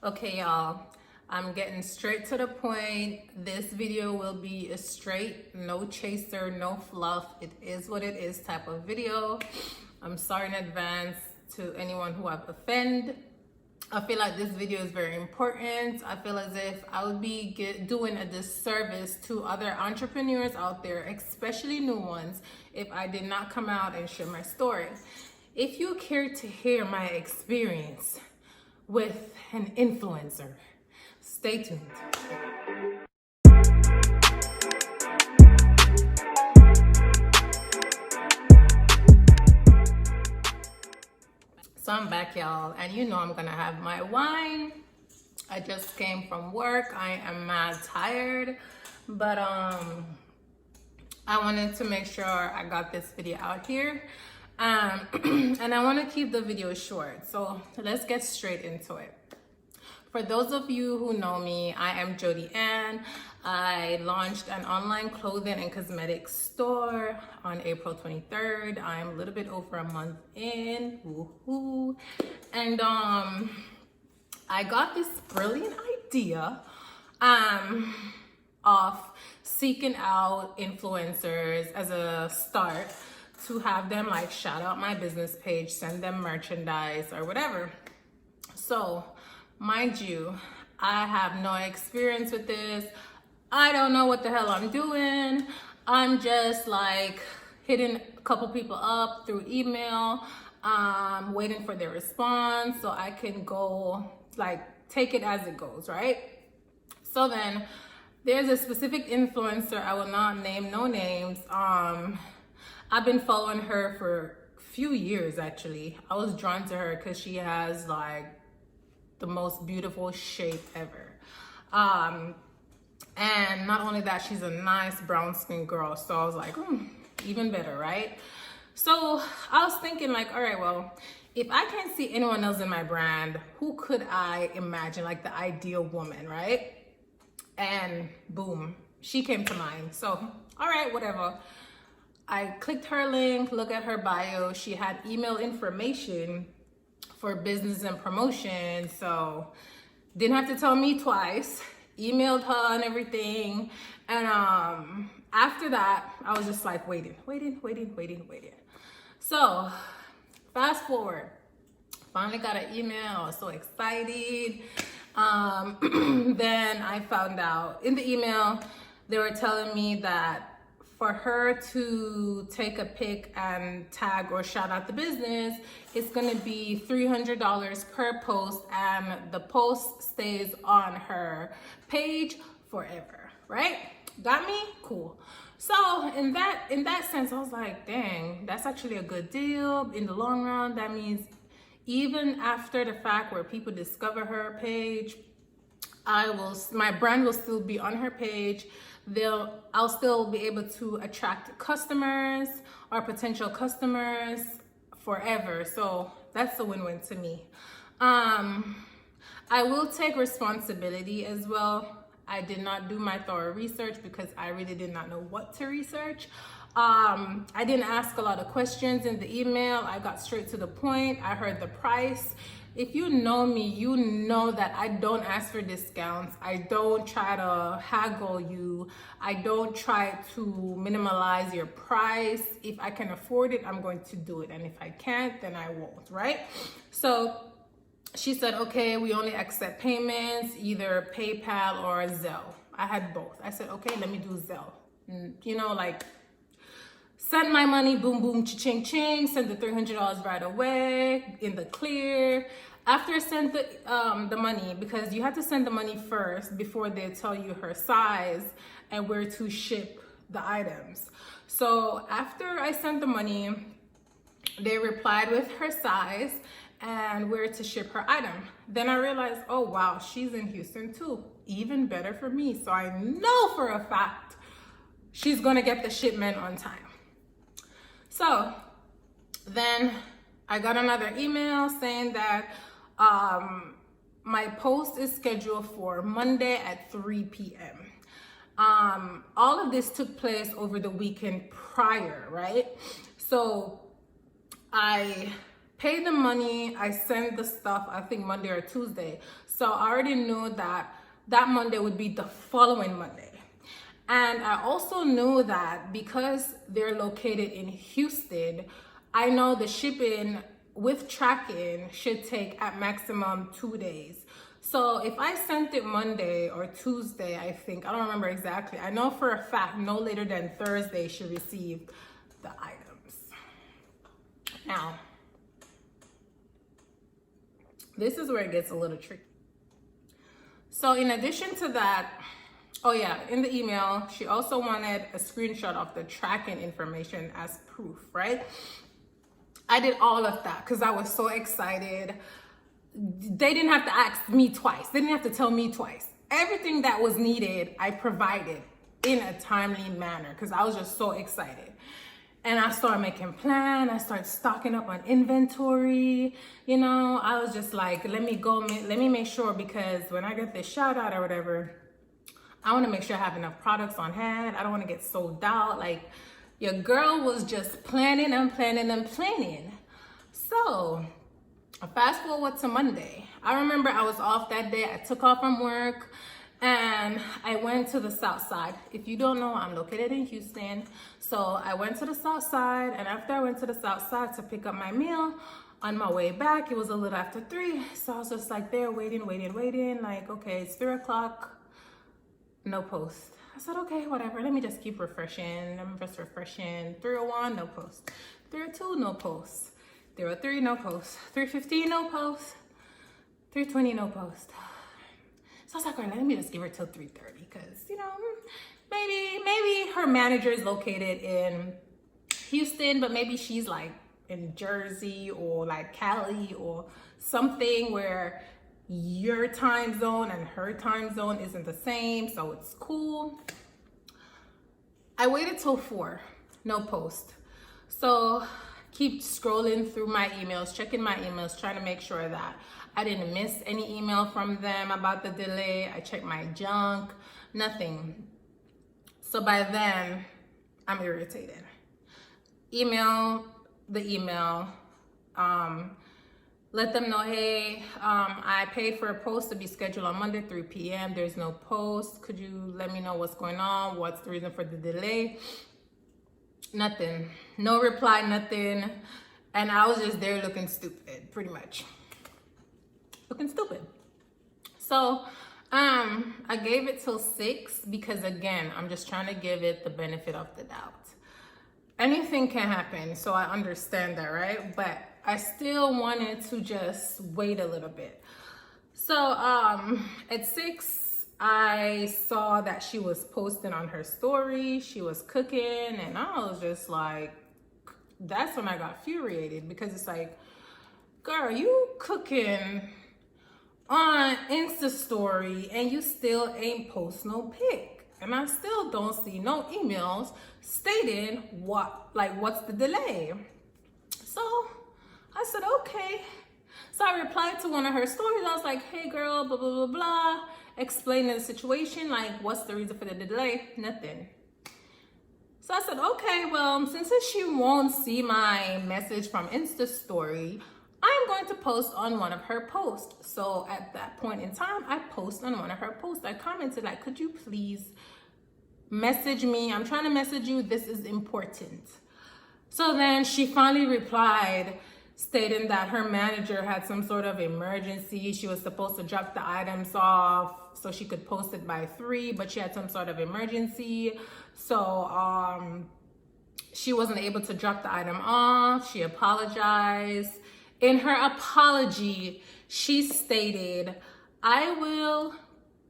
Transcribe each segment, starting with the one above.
Okay, y'all, I'm getting straight to the point. This video will be a straight, no chaser, no fluff. It is what it is type of video. I'm sorry in advance to anyone who I've offended. I feel like this video is very important. I feel as if I would be doing a disservice to other entrepreneurs out there, especially new ones, if I did not come out and share my story. If you care to hear my experience with an influencer, stay tuned. So I'm back, y'all, and you know I'm gonna have my wine. I just came from work. I am mad tired, but I wanted to make sure I got this video out here. And I want to keep the video short, so let's get straight into it. For those of you who know me, I am Jody Ann. I launched an online clothing and cosmetics store on April 23rd. I'm a little bit over a month in, woohoo. And I got this brilliant idea of seeking out influencers as a start to have them like shout out my business page, send them merchandise or whatever. So mind you, I have no experience with this. I don't know what the hell I'm doing. I'm just like hitting a couple people up through email, waiting for their response so I can go like take it as it goes, right? So then there's a specific influencer, I will not name no names. I've been following her for a few years actually. I was drawn to her because she has like the most beautiful shape ever. And not only that, she's a nice brown skin girl. So I was like, even better, right? So I was thinking like, all right, well, if I can't see anyone else in my brand, who could I imagine like the ideal woman, right? And boom, she came to mind. So, all right, whatever. I clicked her link, look at her bio. She had email information for business and promotion. So didn't have to tell me twice, emailed her and everything. And after that, I was just like waiting. So fast forward, finally got an email. I was so excited. Then I found out in the email, they were telling me that for her to take a pic and tag or shout out the business, it's gonna be $300 per post, and the post stays on her page forever, right? Got me? Cool. So in that sense, I was like, dang, that's actually a good deal. In the long run, that means even after the fact where people discover her page, my brand will still be on her page. I'll still be able to attract customers or potential customers forever. So that's a win-win to me. I will take responsibility as well. I did not do my thorough research because I really did not know what to research. I didn't ask a lot of questions in the email. I got straight to the point. I heard the price. If you know me, you know that I don't ask for discounts. I don't try to haggle you. I don't try to minimize your price. If I can afford it, I'm going to do it. And if I can't, then I won't, right? So she said, okay, we only accept payments, either PayPal or Zelle. I had both. I said, okay, let me do Zelle. You know, like, send my money, boom, boom, cha-ching, ching, send the $300 right away, in the clear. After I sent the money, because you have to send the money first before they tell you her size and where to ship the items. So after I sent the money, they replied with her size and where to ship her item. Then I realized, oh wow, she's in Houston too. Even better for me. So I know for a fact she's gonna get the shipment on time. So then I got another email saying that my post is scheduled for Monday at 3 p.m. All of this took place over the weekend prior, right? So I pay the money, I send the stuff, I think Monday or Tuesday. So I already knew that that Monday would be the following Monday. And I also knew that because they're located in Houston, I know the shipping with tracking should take at maximum 2 days. So if I sent it Monday or Tuesday, I think, I don't remember exactly. I know for a fact no later than Thursday she received the items. Now, this is where it gets a little tricky. So in addition to that, oh yeah, in the email, she also wanted a screenshot of the tracking information as proof, right? I did all of that because I was so excited. They didn't have to ask me twice. They didn't have to tell me twice. Everything that was needed, I provided in a timely manner because I was just so excited. And I started making plans. I started stocking up on inventory. You know, I was just like, let me make sure, because when I get this shout out or whatever, I want to make sure I have enough products on hand. I don't want to get sold out. Like, your girl was just planning and planning and planning. So fast forward to Monday. I remember I was off that day. I took off from work and I went to the South Side. If you don't know, I'm located in Houston. So I went to the South Side, and after I went to the South Side to pick up my meal, on my way back, it was a little after 3. So I was just like there waiting. Like, okay, it's 3 o'clock, no post. I said, okay, whatever. Let me just keep refreshing. I'm just refreshing. 3:01, no post. 3:02, no post. 3:03, no post. 3:15, no post. 3:20, no post. So I was like, all right, let me just give her till 3:30, because, you know, maybe her manager is located in Houston, but maybe she's like in Jersey or like Cali or something where your time zone and her time zone isn't the same, so it's cool. I waited till 4, no post. So keep scrolling through my emails, checking my emails, trying to make sure that I didn't miss any email from them about the delay. I checked my junk, nothing. So by then, I'm irritated. Email the email, let them know, hey, I paid for a post to be scheduled on Monday, 3 p.m. There's no post. Could you let me know what's going on? What's the reason for the delay? Nothing. No reply, nothing. And I was just there looking stupid, pretty much. Looking stupid. So I gave it till 6 because, again, I'm just trying to give it the benefit of the doubt. Anything can happen, so I understand that, right? But I still wanted to just wait a little bit. So at 6, I saw that she was posting on her story. She was cooking, and I was just like, that's when I got infuriated, because it's like, girl, you cooking on Insta story and you still ain't post no pic. And I still don't see no emails stating what's the delay. So I said, okay. So I replied to one of her stories. I was like, hey girl, blah, blah, blah, blah. Explaining the situation, like, what's the reason for the delay? Nothing. So I said, okay, well, since she won't see my message from Insta story, I'm going to post on one of her posts. So at that point in time, I post on one of her posts. I commented, like, could you please message me? I'm trying to message you. This is important. So then she finally replied, stating that her manager had some sort of emergency. She was supposed to drop the items off so she could post it by 3, but she had some sort of emergency. So she wasn't able to drop the item off. She apologized. In her apology, she stated, I will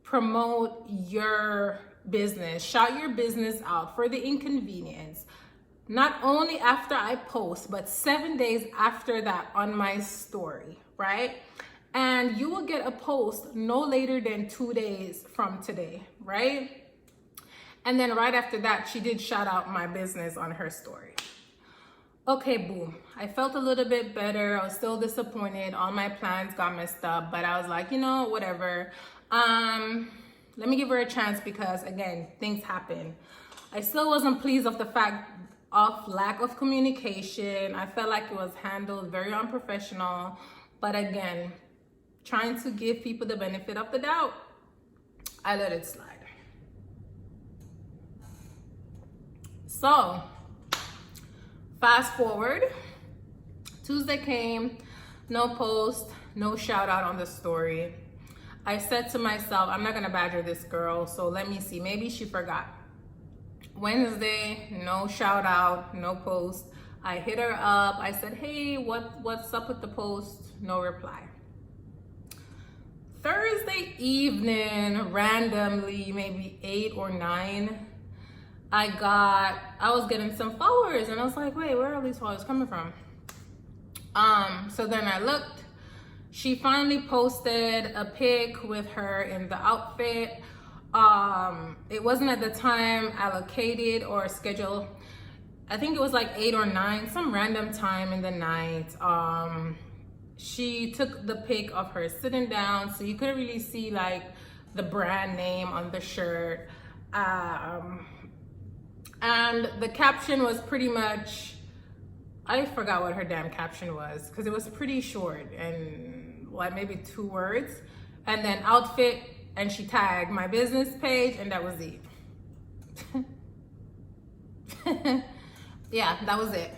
promote your business, shout your business out for the inconvenience, not only after I post, but 7 days after that on my story, right? And you will get a post no later than 2 days from today, right? And then right after that, she did shout out my business on her story. Okay, boom. I felt a little bit better. I was still disappointed. All my plans got messed up, but I was like, you know, whatever. Let me give her a chance because, again, things happen. I still wasn't pleased of the fact of lack of communication. I felt like it was handled very unprofessional, but again, trying to give people the benefit of the doubt, I let it slide. So fast forward, Tuesday came, no post, no shout out on the story. I said to myself, I'm not gonna badger this girl, so let me see, maybe she forgot. Wednesday, no shout out, no post. I hit her up. I said, hey, what's up with the post? No reply. Thursday evening, randomly, maybe 8 or 9, I was getting some followers, and I was like, wait, where are all these followers coming from? So then I looked. She finally posted a pic with her in the outfit. It wasn't at the time allocated or scheduled. I think it was like 8 or 9, some random time in the night. She took the pic of her sitting down, so you couldn't really see like the brand name on the shirt. And the caption was pretty much, I forgot what her damn caption was, because it was pretty short and like maybe 2 words, and then outfit, and she tagged my business page, and that was it. Yeah, that was it.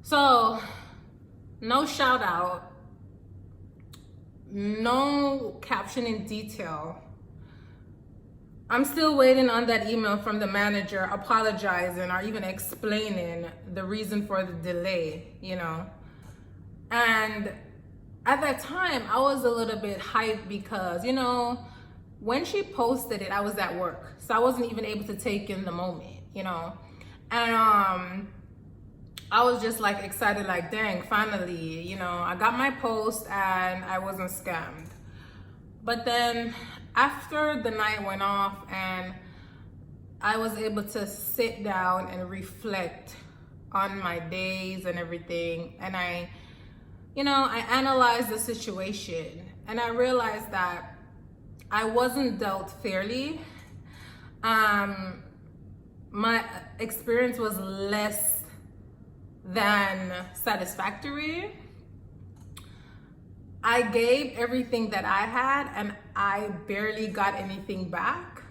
So no shout out, no caption in detail. I'm still waiting on that email from the manager apologizing or even explaining the reason for the delay, you know. And at that time, I was a little bit hyped because, you know, when she posted it, I was at work. So I wasn't even able to take in the moment, you know. And I was just like excited, like, dang, finally, you know, I got my post and I wasn't scammed. But then after the night went off and I was able to sit down and reflect on my days and everything, and I analyzed the situation, and I realized that I wasn't dealt fairly. My experience was less than satisfactory. I gave everything that I had and I barely got anything back.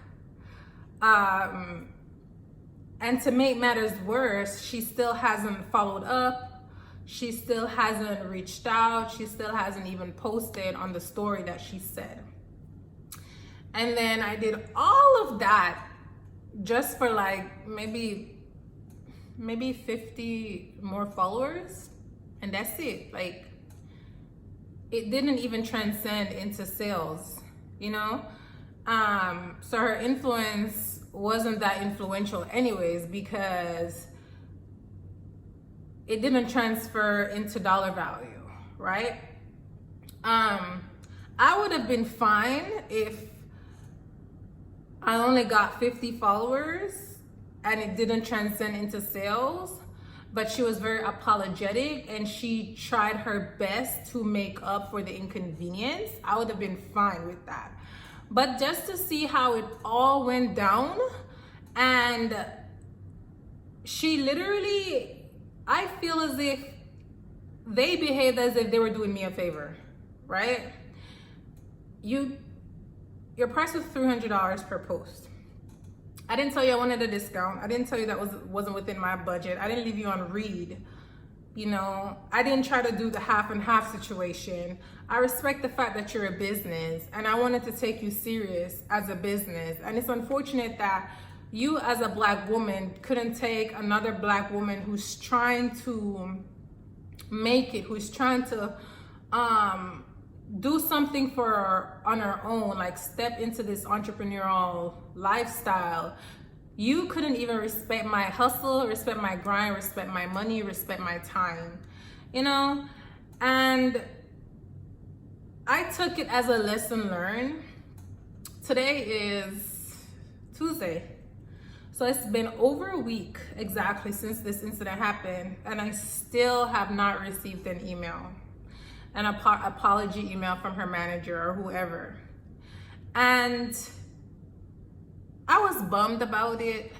And to make matters worse, she still hasn't followed up. She still hasn't reached out. She still hasn't even posted on the story that she said. And then I did all of that just for like maybe 50 more followers, and that's it. Like, it didn't even transcend into sales, you know? So her influence wasn't that influential anyways, because it didn't transfer into dollar value, right? I would have been fine if I only got 50 followers and it didn't transcend into sales, but she was very apologetic and she tried her best to make up for the inconvenience. I would have been fine with that. But just to see how it all went down, and she literally, I feel as if they behaved as if they were doing me a favor, right? Your price was $300 per post. I didn't tell you I wanted a discount. I didn't tell you that wasn't within my budget. I didn't leave you on read. You know, I didn't try to do the half and half situation. I respect the fact that you're a business and I wanted to take you serious as a business. And it's unfortunate that you as a Black woman couldn't take another Black woman who's trying to make it, who's trying to do something on her own, like step into this entrepreneurial lifestyle. You couldn't even respect my hustle, respect my grind, respect my money, respect my time, you know? And I took it as a lesson learned. Today is Tuesday. So it's been over a week exactly since this incident happened, and I still have not received an email, an apology email from her manager or whoever. And I was bummed about it,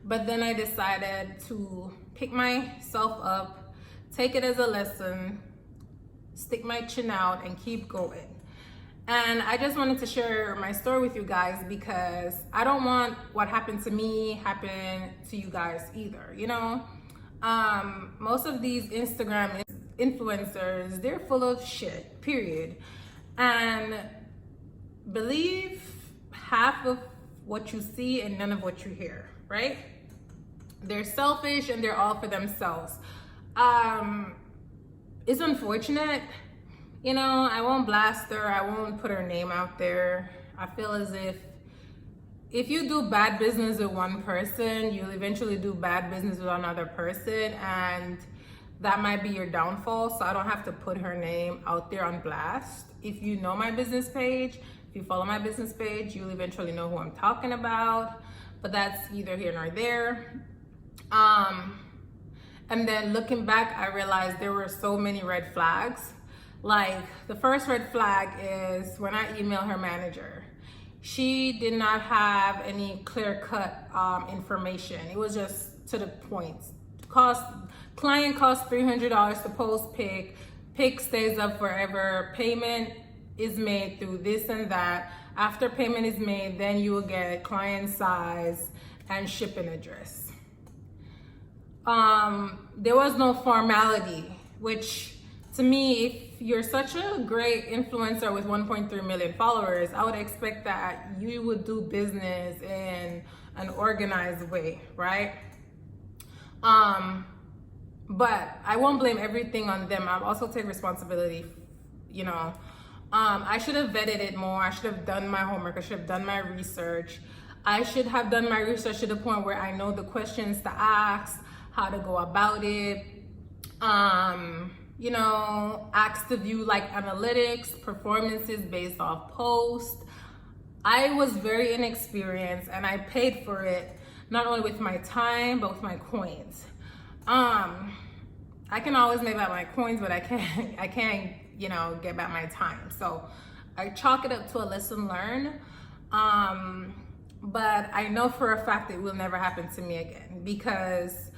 But then I decided to pick myself up, take it as a lesson, stick my chin out, and keep going. And I just wanted to share my story with you guys because I don't want what happened to me happen to you guys either, you know? Most of these Instagram influencers, they're full of shit, period. And believe half of what you see and none of what you hear, right? They're selfish and they're all for themselves. It's unfortunate. You know, I won't blast her. I won't put her name out there. I feel as if you do bad business with one person, you'll eventually do bad business with another person, and that might be your downfall. So I don't have to put her name out there on blast. If you know my business page, if you follow my business page, you'll eventually know who I'm talking about. But that's either here nor there. And then looking back, I realized there were so many red flags. Like, the first red flag is when I emailed her manager. She did not have any clear-cut information. It was just to the point. Client costs $300 to post pic. Pic stays up forever. Payment is made through this and that. After payment is made, then you will get client size and shipping address. There was no formality, which to me, if you're such a great influencer with 1.3 million followers, I would expect that you would do business in an organized way, right? But I won't blame everything on them. I'll also take responsibility, you know. I should have vetted it more. I should have done my homework. I should have done my research. I should have done my research to the point where I know the questions to ask, how to go about it. You know, ask to view like analytics, performances based off post. I was very inexperienced and I paid for it, not only with my time, but with my coins. I can always make back my coins, but I can't, you know, get back my time. So I chalk it up to a lesson learned. But I know for a fact it will never happen to me again, because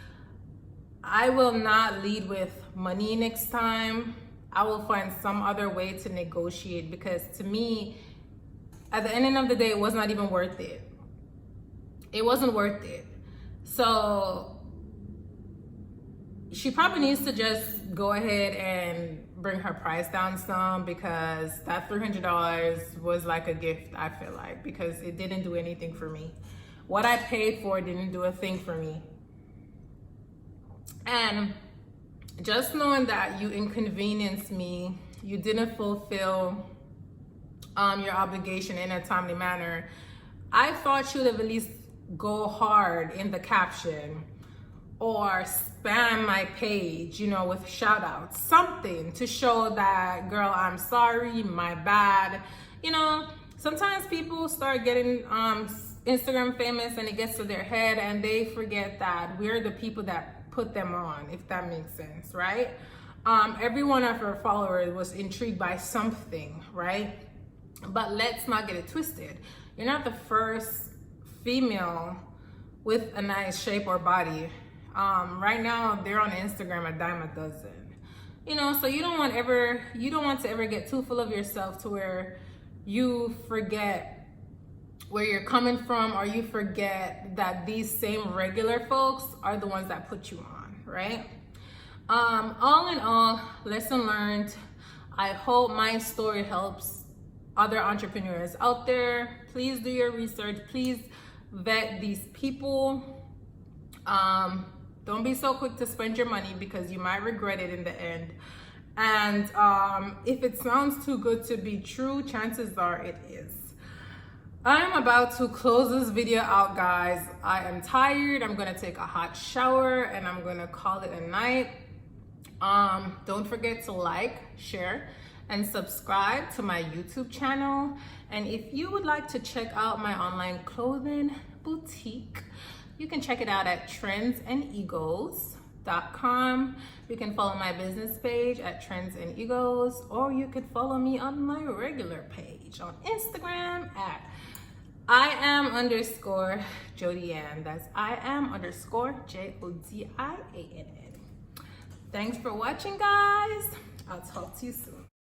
I will not lead with money next time. I will find some other way to negotiate, because to me, at the end of the day, it was not even worth it. It wasn't worth it. So she probably needs to just go ahead and bring her price down some, because that $300 was like a gift, I feel like, because it didn't do anything for me. What I paid for didn't do a thing for me. And just knowing that you inconvenienced me, you didn't fulfill your obligation in a timely manner, I thought you would have at least go hard in the caption or spam my page, you know, with shout outs, something to show that, girl, I'm sorry, my bad. You know, sometimes people start getting Instagram famous and it gets to their head and they forget that we're the people that put them on, if that makes sense, right? Every one of her followers was intrigued by something, right? But let's not get it twisted. You're not the first female with a nice shape or body. Right now, they're on Instagram a dime a dozen. You know, so you don't want to ever get too full of yourself to where you forget where you're coming from, or you forget that these same regular folks are the ones that put you on, right? All in all, lesson learned. I hope my story helps other entrepreneurs out there. Please do your research. Please vet these people. Don't be so quick to spend your money, because you might regret it in the end. And if it sounds too good to be true, chances are it is. I'm about to close this video out, guys. I am tired. I'm gonna take a hot shower and I'm gonna call it a night. Don't forget to like, share, and subscribe to my YouTube channel. And if you would like to check out my online clothing boutique, you can check it out at trendsandegos.com. You can follow my business page at Trends and Egos, or you could follow me on my regular page on Instagram at I am underscore Jodiann. That's I am underscore Jodiann. Thanks for watching, guys. I'll talk to you soon.